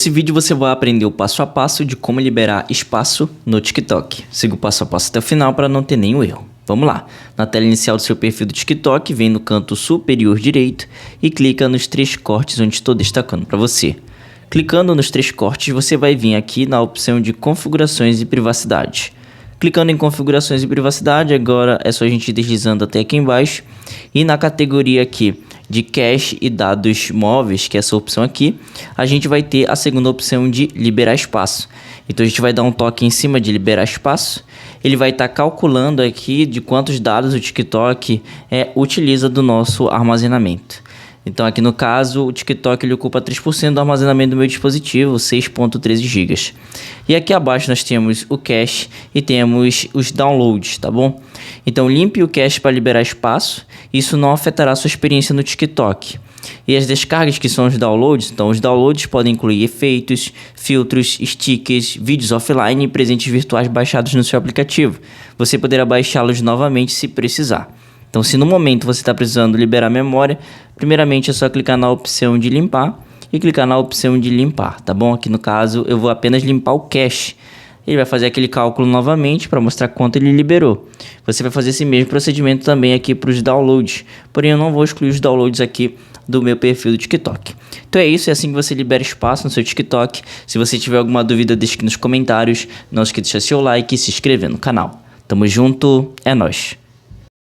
Nesse vídeo você vai aprender o passo a passo de como liberar espaço no TikTok. Siga o passo a passo até o final para não ter nenhum erro. Vamos lá. Na tela inicial do seu perfil do TikTok, vem no canto superior direito e clica nos 3 cortes onde estou destacando para você. Clicando nos 3 cortes, você vai vir aqui na opção de configurações e privacidade. Clicando em configurações e privacidade, agora é só a gente ir deslizando até aqui embaixo e na categoria aqui de cache e dados móveis, que é essa opção aqui, a gente vai ter a segunda opção de liberar espaço. Então a gente vai dar um toque em cima de liberar espaço, ele vai estar calculando aqui de quantos dados o TikTok utiliza do nosso armazenamento. Então aqui no caso o TikTok ele ocupa 3% do armazenamento do meu dispositivo, 6.13 GB. E aqui abaixo nós temos o cache e temos os downloads, tá bom? Então limpe o cache para liberar espaço, isso não afetará a sua experiência no TikTok. E as descargas que são os downloads, então os downloads podem incluir efeitos, filtros, stickers, vídeos offline e presentes virtuais baixados no seu aplicativo. Você poderá baixá-los novamente se precisar. Então, se no momento você está precisando liberar memória, primeiramente é só clicar na opção de limpar e clicar na opção de limpar, tá bom? Aqui no caso eu vou apenas limpar o cache. Ele vai fazer aquele cálculo novamente para mostrar quanto ele liberou. Você vai fazer esse mesmo procedimento também aqui para os downloads, porém eu não vou excluir os downloads aqui do meu perfil do TikTok. Então é isso, é assim que você libera espaço no seu TikTok. Se você tiver alguma dúvida, deixe aqui nos comentários. Não esqueça de deixar seu like e se inscrever no canal. Tamo junto, é nóis!